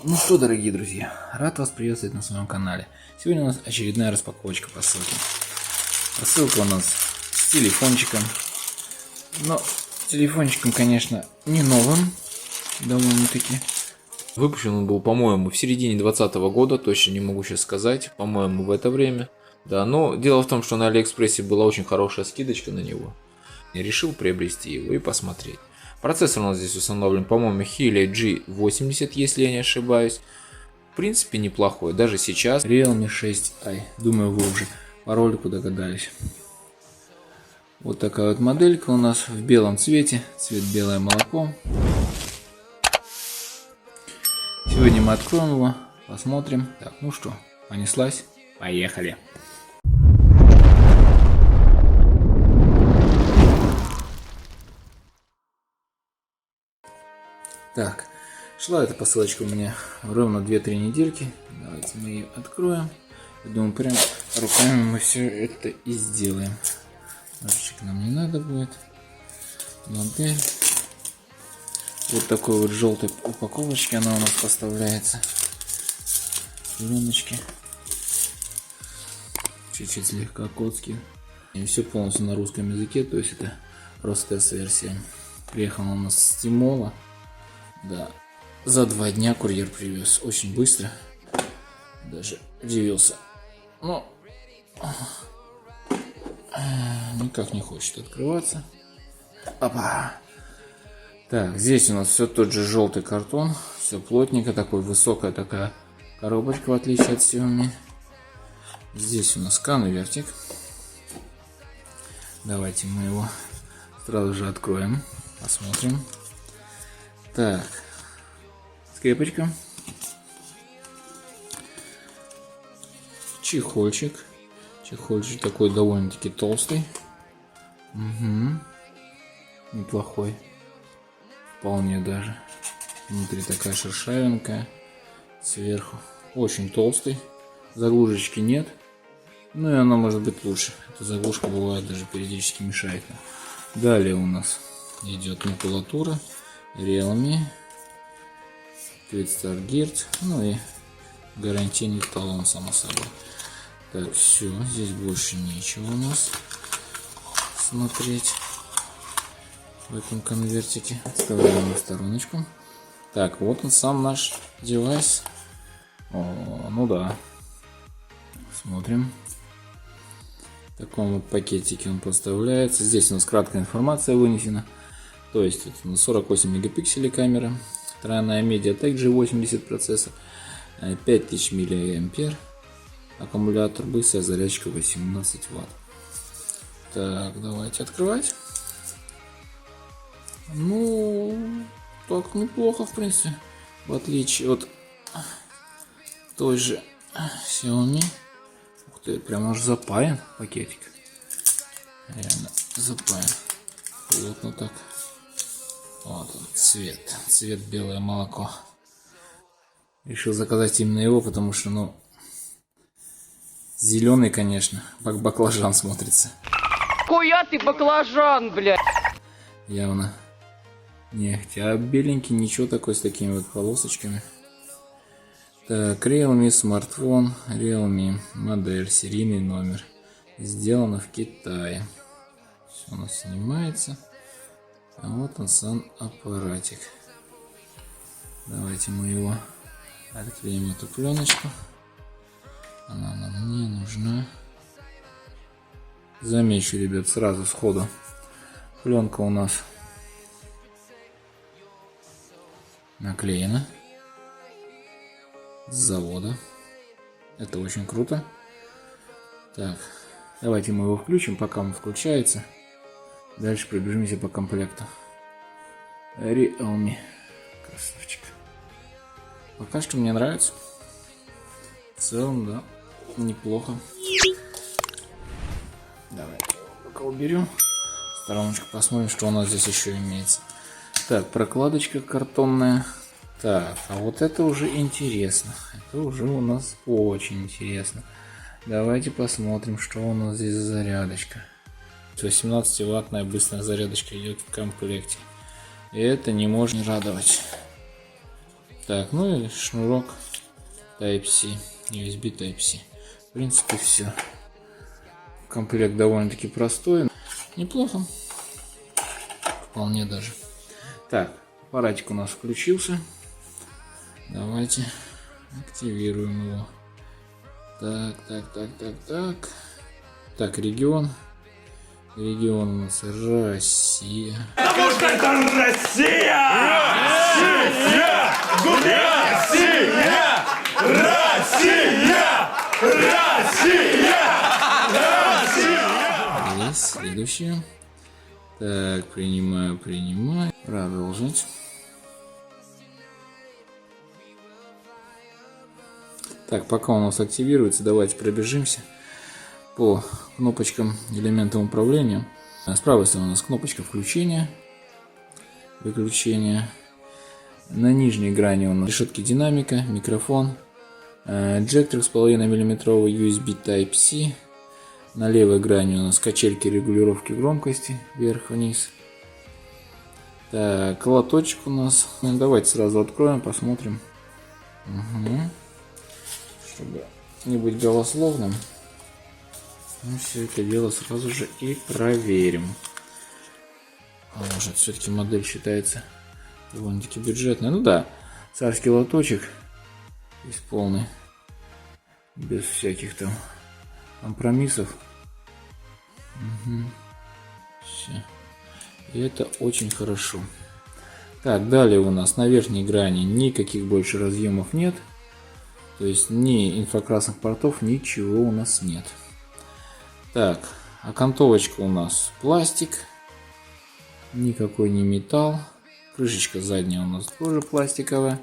Ну что, дорогие друзья, рад вас приветствовать на своем канале. Сегодня у нас очередная распаковочка посылки. Посылка у нас с телефончиком. Но телефончиком, конечно, не новым, довольно-таки. Выпущен он был, по-моему, в середине 2020 года, точно не могу сейчас сказать, по-моему, в это время. Да, но дело в том, что на Алиэкспрессе была очень хорошая скидочка на него. Я решил приобрести его и посмотреть. Процессор у нас здесь установлен, по-моему, Helio G80, если я не ошибаюсь. В принципе, неплохой, даже сейчас. Realme 6i. Думаю, вы уже по ролику догадались. Вот такая вот моделька у нас в белом цвете. Цвет белое молоко. Сегодня мы откроем его, посмотрим. Так, ну что, понеслась? Поехали! Так, шла эта посылочка у меня ровно 2-3 недельки. Давайте мы ее откроем. Я думаю, прям руками мы все это и сделаем. Ножичек нам не надо будет. Модель. Вот такой вот желтой упаковочке она у нас поставляется. Пленочки. Чуть-чуть слегка котские. И все полностью на русском языке, то есть это Ростест-версия. Приехала у нас с Тимола. Да, за 2 дня курьер привез, очень быстро, даже удивился, но никак не хочет открываться. Опа! Так, здесь у нас все тот же желтый картон, все плотненько, такой высокая такая коробочка, в отличие от Xiaomi. Здесь у нас конвертик. Давайте мы его сразу же откроем, посмотрим. Так, скрепочка, чехольчик, чехольчик такой довольно-таки толстый, неплохой, вполне даже, внутри такая шершавенькая, сверху очень толстый, заглушечки нет, ну и она может быть лучше, эта заглушка бывает даже периодически мешает. Далее у нас идет макулатура. Realme, Stargate, ну и гарантийный талон, само собой. Так, все, здесь больше нечего у нас смотреть в этом конвертике. Отставляем на стороночку. Так, вот он сам наш девайс. О, ну да. Смотрим. В таком вот пакетике он поставляется. Здесь у нас краткая информация вынесена. То есть это на 48 мегапикселей камера, тройная Mediatek G80 процессор, 5000 мАh, аккумулятор, быстрая зарядка 18 Вт. Так, давайте открывать. Ну, так неплохо, в принципе, в отличие от той же Xiaomi. Ух ты, прям аж запаян пакетик. Реально запаян. Плотно так. Вот он, цвет белое молоко. Решил заказать именно его, потому что, ну, зеленый, конечно, как баклажан смотрится. Хуя ты баклажан, блядь! Явно. Не, хотя беленький, ничего такой с такими вот полосочками. Так, Realme смартфон, Realme модель, серийный номер. Сделано в Китае. Все у нас снимается. А вот он сам аппаратик. Давайте мы его отклеим, эту пленочку. Она нам не нужна. Замечу, ребят, сразу сходу. Пленка у нас наклеена с завода. Это очень круто. Так, давайте мы его включим, пока он включается. Дальше пробежимся по комплекту. Realme. Красавчик. Пока что мне нравится. В целом, да, неплохо. Давайте пока уберем. Стороночку посмотрим, что у нас здесь еще имеется. Так, прокладочка картонная. Так, а вот это уже интересно. Это уже у нас очень интересно. Давайте посмотрим, что у нас здесь за зарядочка. 18-ваттная быстрая зарядочка идет в комплекте. И это не может не радовать. Так, ну и шнурок Type-C, USB Type-C. В принципе, все. Комплект довольно-таки простой. Неплохо. Вполне даже. Так, аппаратик у нас включился. Давайте активируем его. Так. Так, регион. Регион у нас Россия. Потому что это Россия! Россия! Есть, следующее. Так, принимаю. Продолжить. Так, пока у нас активируется, давайте пробежимся по кнопочкам элементам управления. С правой стороны у нас кнопочка включения, выключения. На нижней грани у нас решетки динамика, микрофон, джек 3,5 мм USB Type-C. На левой грани у нас качельки регулировки громкости вверх-вниз. Так, лоточек у нас. Ну, давайте сразу откроем, посмотрим. Чтобы не быть голословным, мы все это дело сразу же и проверим. Может, все-таки модель считается довольно-таки бюджетной. Ну да, царский лоточек из полный, без всяких там компромиссов. Все. И это очень хорошо. Так, далее у нас на верхней грани никаких больше разъемов нет. То есть ни инфракрасных портов, ничего у нас нет. Так, окантовочка у нас пластик. Никакой не металл. Крышечка задняя у нас тоже пластиковая.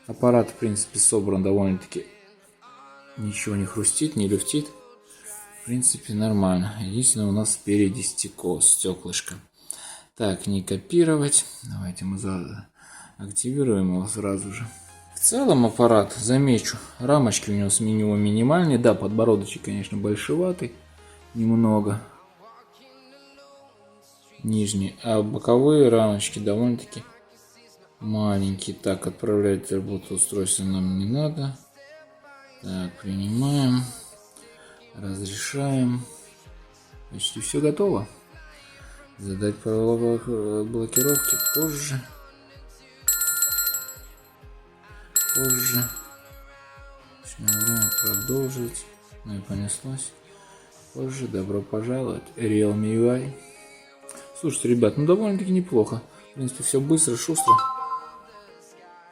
Аппарат, в принципе, собран довольно-таки. Ничего не хрустит, не люфтит. В принципе, нормально. Единственное, у нас спереди стеклышко. Так, не копировать. Давайте мы активируем его сразу же. В целом аппарат, замечу, рамочки у него с минимум минимальные. Да, подбородочек, конечно, большеватый. Немного. Нижний. А боковые рамочки довольно-таки маленькие. Так, отправлять работу устройства нам не надо. Так, принимаем. Разрешаем. Почти все готово. Задать правила блокировки позже. Время продолжить. Ну и понеслось. Позже. Добро пожаловать. Realme UI. Слушайте, ребят, ну довольно-таки неплохо. В принципе, все быстро, шустро.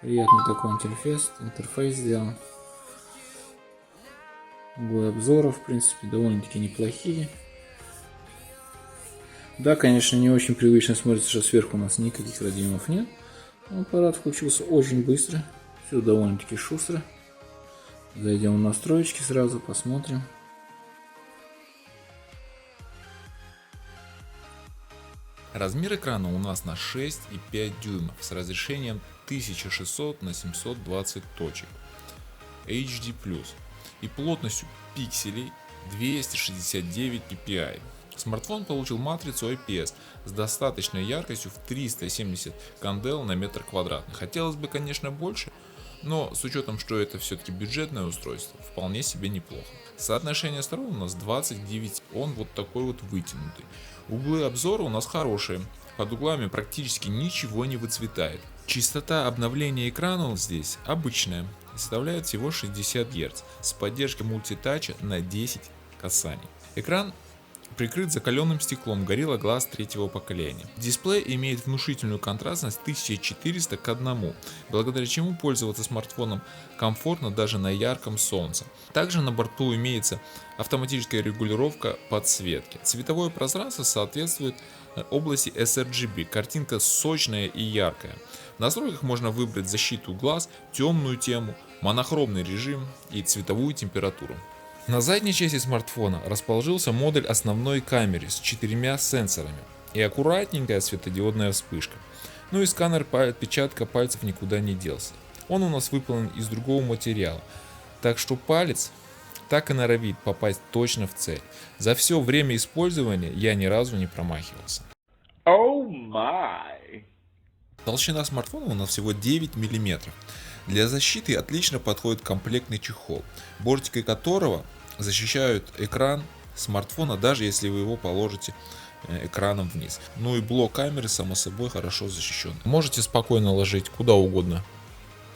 Приятный такой интерфейс сделан. Углы обзоров, в принципе, довольно-таки неплохие. Да, конечно, не очень привычно смотрится, что сверху у нас никаких разъемов нет. Но аппарат включился очень быстро. Все довольно-таки шустро. Зайдем в настройки сразу, посмотрим. Размер экрана у нас на 6,5 дюймов с разрешением 1600 на 720 точек HD+, и плотностью пикселей 269 ppi. Смартфон получил матрицу IPS с достаточной яркостью в 370 кандел на метр квадратный. Хотелось бы, конечно, больше, но с учетом, что это все-таки бюджетное устройство, вполне себе неплохо. Соотношение сторон у нас 29, он вот такой вот вытянутый. Углы обзора у нас хорошие, под углами практически ничего не выцветает. Частота обновления экрана здесь обычная, составляет всего 60 Гц с поддержкой мультитача на 10 касаний. Экран прикрыт закаленным стеклом Gorilla Glass третьего поколения. Дисплей имеет внушительную контрастность 1400 к 1, благодаря чему пользоваться смартфоном комфортно даже на ярком солнце. Также на борту имеется автоматическая регулировка подсветки. Цветовое пространство соответствует области sRGB, картинка сочная и яркая. В настройках можно выбрать защиту глаз, темную тему, монохромный режим и цветовую температуру. На задней части смартфона расположился модуль основной камеры с 4 сенсорами и аккуратненькая светодиодная вспышка. Ну и сканер отпечатка пальцев никуда не делся. Он у нас выполнен из другого материала, так что палец так и норовит попасть точно в цель. За все время использования я ни разу не промахивался. Oh my! Толщина смартфона у нас всего 9 мм. Для защиты отлично подходит комплектный чехол, бортики которого защищают экран смартфона, даже если вы его положите экраном вниз. Ну и блок камеры, само собой, хорошо защищен. Можете спокойно ложить куда угодно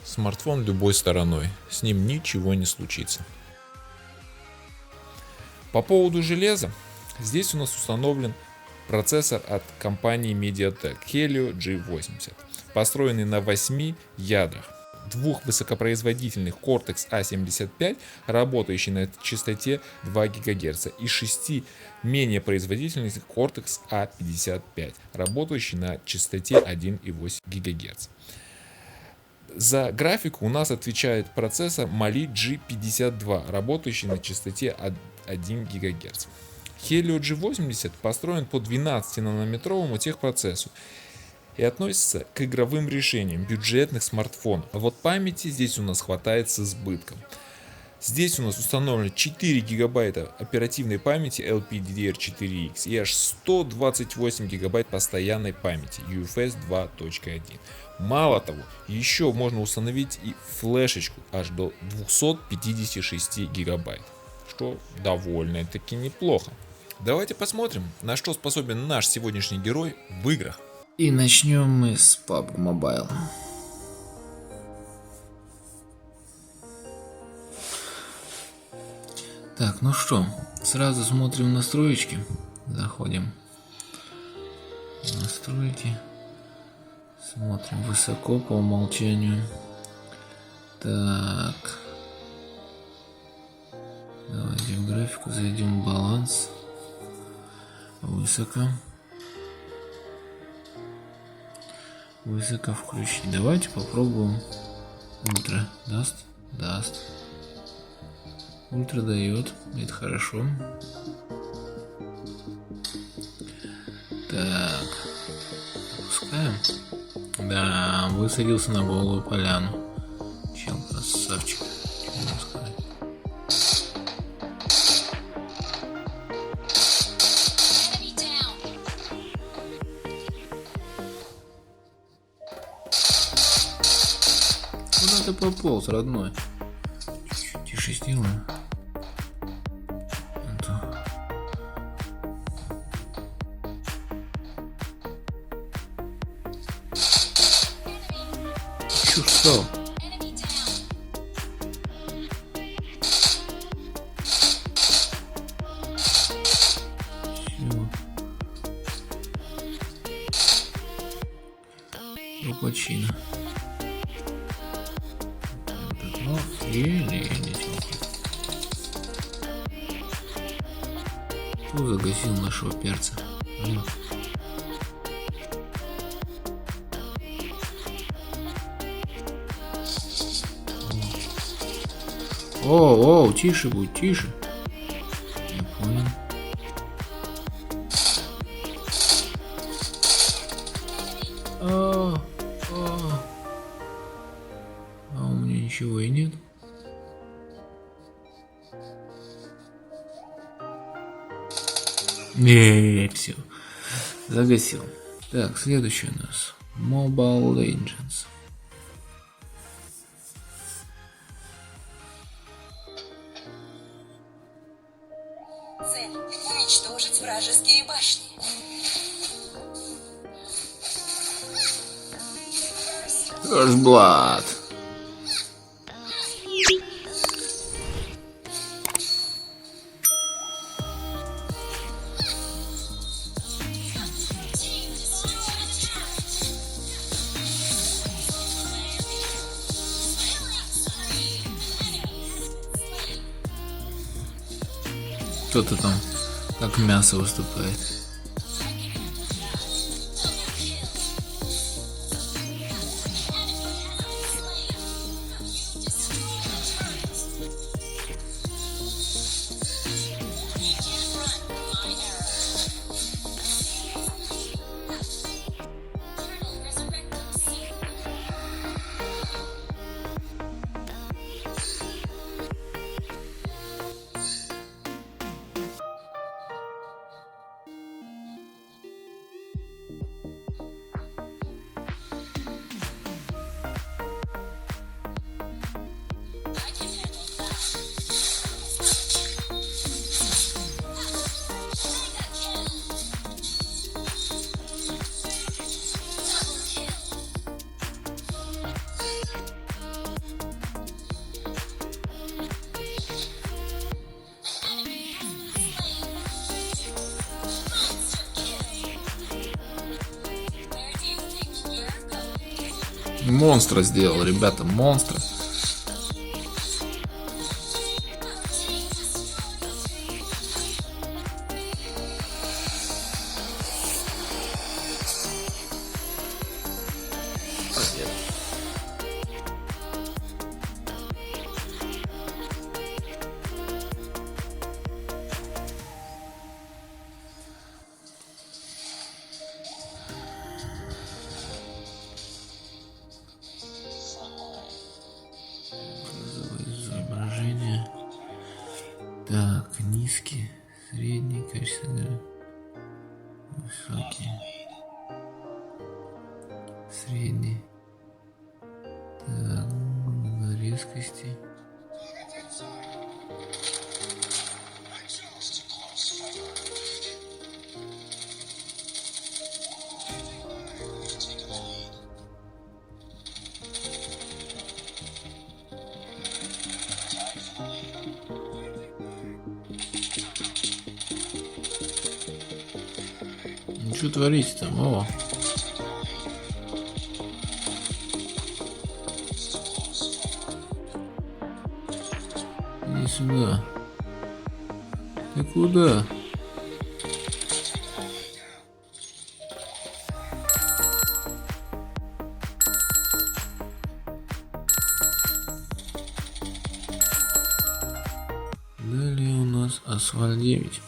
смартфон любой стороной, с ним ничего не случится. По поводу железа, здесь у нас установлен процессор от компании MediaTek Helio G80, построенный на 8 ядрах. Двух высокопроизводительных Cortex A75, работающий на частоте 2 ГГц, и 6 менее производительных Cortex A55, работающий на частоте 1,8 ГГц. За графику у нас отвечает процессор Mali G52, работающий на частоте 1 ГГц. Helio G80 построен по 12-нанометровому техпроцессу и относится к игровым решениям бюджетных смартфонов. А вот памяти здесь у нас хватает с избытком. Здесь у нас установлено 4 гигабайта оперативной памяти LPDDR4X и аж 128 гигабайт постоянной памяти UFS 2.1. Мало того, еще можно установить и флешечку аж до 256 гигабайт, что довольно-таки неплохо. Давайте посмотрим, на что способен наш сегодняшний герой в играх. И начнем мы с PUBG Mobile. Так, ну что, сразу смотрим настроечки. Заходим в настройки. Смотрим высоко по умолчанию. Так. Давайте в графику зайдем в баланс. Высоко. Высоко включить. Давайте попробуем. Ультра даст? Даст. Ультра дает. Это хорошо. Так. Запускаем. Да, высадился на голую поляну. Чел красавчик. Что можно сказать? Куда ты пополз, родной? Чуть-чуть тише сделаем. Чё встал? Всё. Рукочина. Ну, еле-еле. Кто загасил нашего перца? О, тише будь, тише. Я понял. А у меня ничего и нет. Все. Загасил. Так, следующий у нас Mobile Legends. Цель – уничтожить вражеские башни. First Blood. Кто-то там как мясо выступает. Монстра сделал, ребята, монстра. Изображение. Так, низкий, средний, качество, высокий, средний. Так, на резкости. Ну что творите там? О! Иди сюда. Ты куда? Далее у нас Асфальт 9.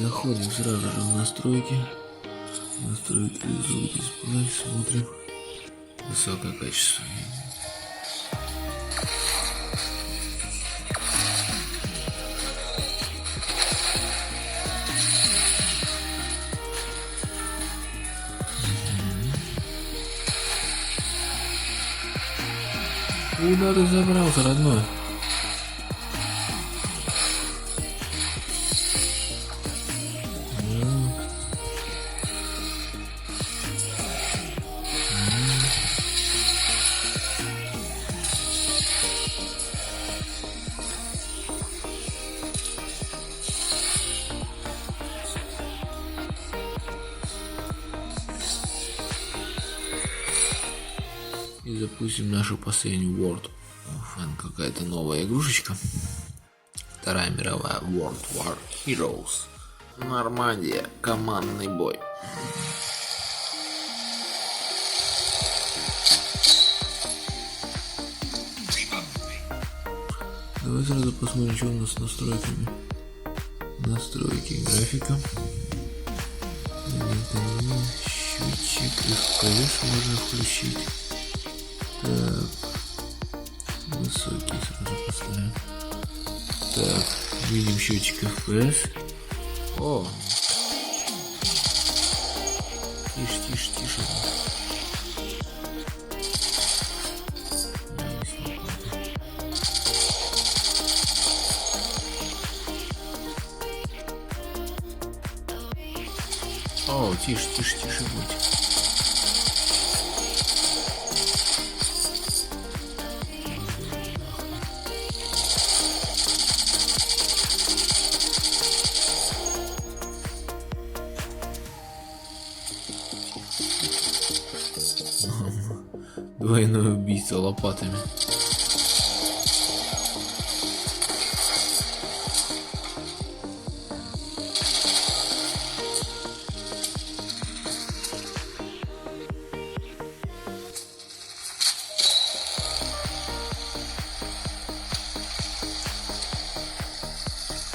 Заходим сразу же в настройки. Настройки звук дисплей. Смотрим. Высокое качество. Куда ты забрался, родной? И запустим нашу последнюю World of какая-то новая игрушечка. Вторая мировая World War Heroes. Нормандия. Командный бой. Давай сразу посмотрим, что у нас с настройками. Настройки графика. Счетчик FPS можно включить. Так, высокий сразу поставим. Так, видим счетчик FPS. О! Тише, тише, тише. О, тише, тише, тише будь. Двойное убийство лопатами.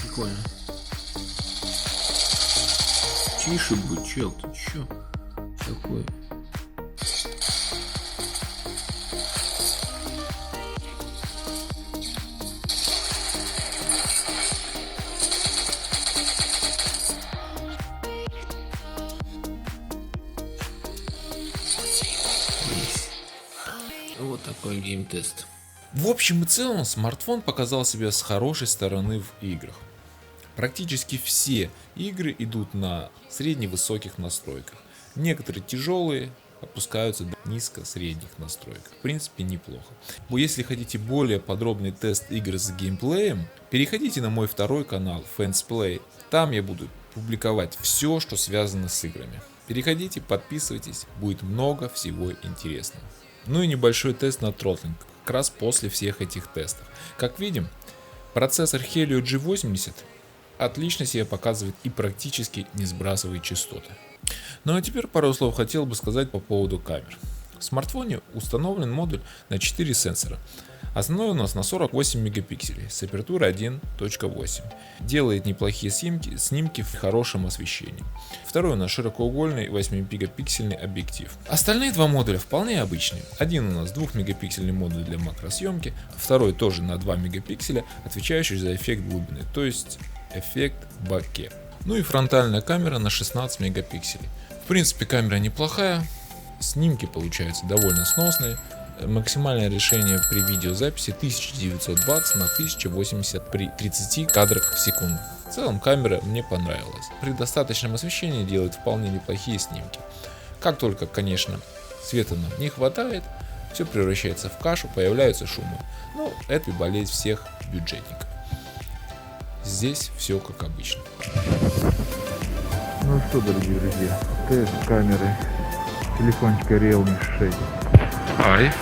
Прикольно. Тише будь, чел, ты чё такое? Вот такой геймтест. В общем и целом, смартфон показал себя с хорошей стороны в играх. Практически все игры идут на средне-высоких настройках. Некоторые тяжелые опускаются до низко-средних настроек. В принципе, неплохо. Если хотите более подробный тест игр с геймплеем, переходите на мой второй канал Fansplay. Там я буду публиковать все, что связано с играми. Переходите, подписывайтесь, будет много всего интересного. Ну и небольшой тест на тротлинг, как раз после всех этих тестов. Как видим, процессор Helio G80 отлично себя показывает и практически не сбрасывает частоты. Ну а теперь пару слов хотел бы сказать по поводу камер. В смартфоне установлен модуль на 4 сенсора. Основной у нас на 48 мегапикселей с апертурой 1.8. Делает неплохие снимки в хорошем освещении. Второй у нас широкоугольный 8-мегапиксельный объектив. Остальные два модуля вполне обычные. Один у нас 2-мегапиксельный модуль для макросъемки, второй тоже на 2 мегапикселя, отвечающий за эффект глубины, то есть эффект боке. Ну и фронтальная камера на 16 мегапикселей. В принципе, камера неплохая, снимки получаются довольно сносные. Максимальное решение при видеозаписи 1920 на 1080 при 30 кадрах в секунду. В целом камера мне понравилась. При достаточном освещении делает вполне неплохие снимки. Как только, конечно, света нам не хватает, все превращается в кашу, появляются шумы. Ну, это и болезнь всех бюджетников. Здесь все как обычно. Ну что, дорогие друзья, тест камеры телефончика Realme 6i.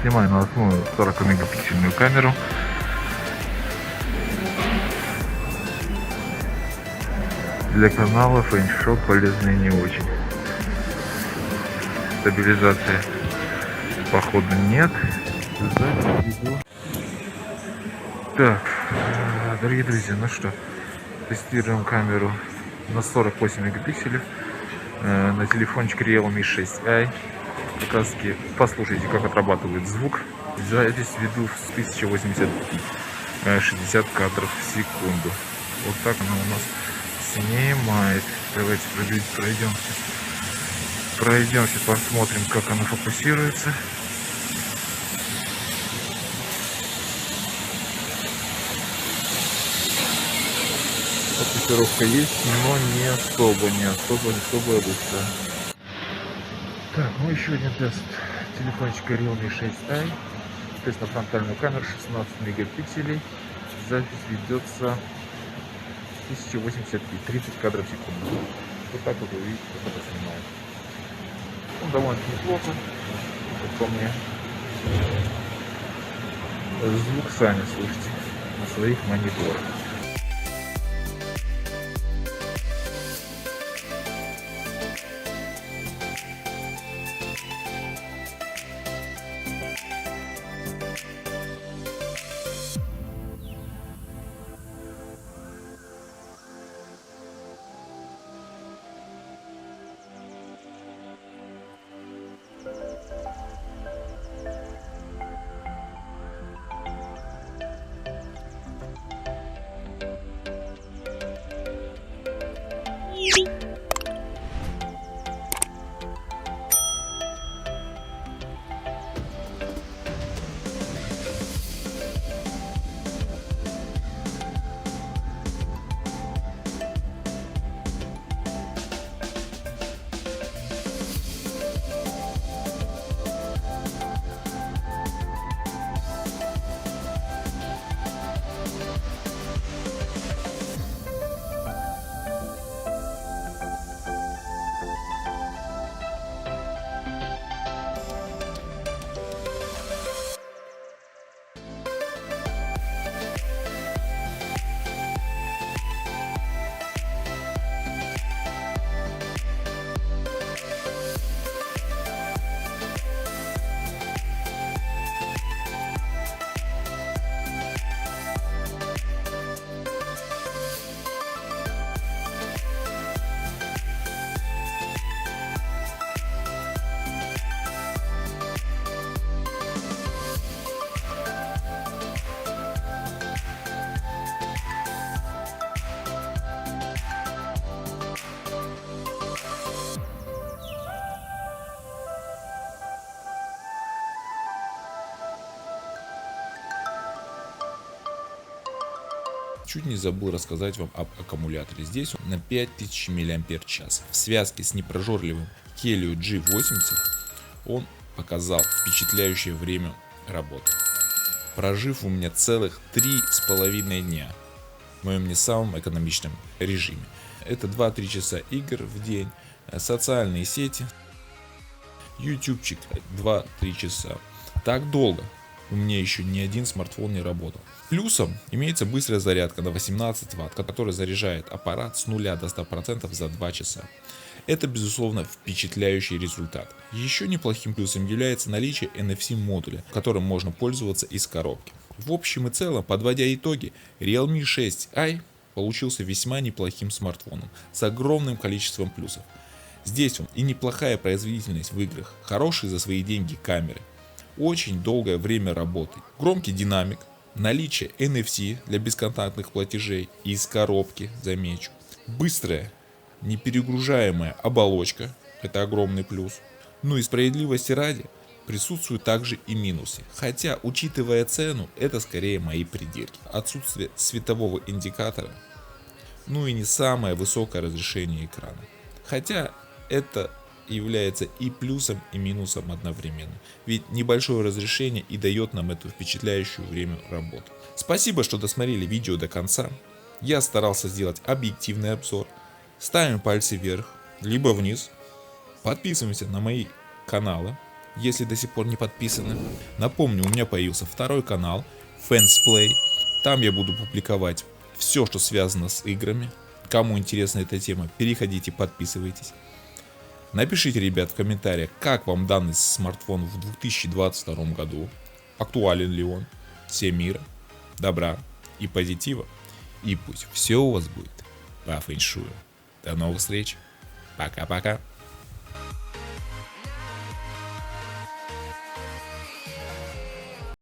Снимаю на основную 40 мегапиксельную камеру. Для канала фэншот полезные не очень. Стабилизации походу нет. Так, дорогие друзья, ну что, тестируем камеру на 48 мегапикселей на телефончик Realme 6i. Как раз таки послушайте, как отрабатывает звук. Запись веду с 1080p, 60 кадров в секунду. Вот так она у нас снимает. Давайте пройдемся, посмотрим, как она фокусируется. Фокусировка есть, но не особо быстро. Так, ну еще один тест телефончика Realme 6i. Тест на фронтальную камеру 16 мегапикселей. Запись ведется 1080p, 30 кадров в секунду. Вот так вот вы видите, как это снимает. Ну, довольно неплохо, как по мне. Звук сами слушайте на своих мониторах. Чуть не забыл рассказать вам об аккумуляторе. Здесь он на 5000 мАч. В связке с непрожорливым Helio G80 он показал впечатляющее время работы, прожив у меня целых 3,5 дня в моем не самом экономичном режиме. Это 2-3 часа игр в день, социальные сети, ютубчик 2-3 часа. Так долго у меня еще ни один смартфон не работал. Плюсом имеется быстрая зарядка на 18 Вт, которая заряжает аппарат с 0 до 100% за 2 часа. Это безусловно впечатляющий результат. Еще неплохим плюсом является наличие NFC модуля, которым можно пользоваться из коробки. В общем и целом, подводя итоги, Realme 6i получился весьма неплохим смартфоном с огромным количеством плюсов. Здесь он и неплохая производительность в играх, хорошие за свои деньги камеры, очень долгое время работы, громкий динамик, наличие NFC для бесконтактных платежей из коробки, замечу, быстрая неперегружаемая оболочка, это огромный плюс. Ну и справедливости ради, присутствуют также и минусы. Хотя, учитывая цену, это скорее мои придирки. Отсутствие светового индикатора, ну и не самое высокое разрешение экрана. Хотя, это является и плюсом, и минусом одновременно. Ведь небольшое разрешение и дает нам это впечатляющее время работы. Спасибо, что досмотрели видео до конца. Я старался сделать объективный обзор. Ставим пальцы вверх, либо вниз. Подписываемся на мои каналы, если до сих пор не подписаны. Напомню, у меня появился второй канал Fansplay. Там я буду публиковать все, что связано с играми. Кому интересна эта тема, переходите, подписывайтесь. Напишите, ребят, в комментариях, как вам данный смартфон в 2022 году. Актуален ли он. Всем мира, добра и позитива. И пусть все у вас будет по фэншую. До новых встреч. Пока-пока.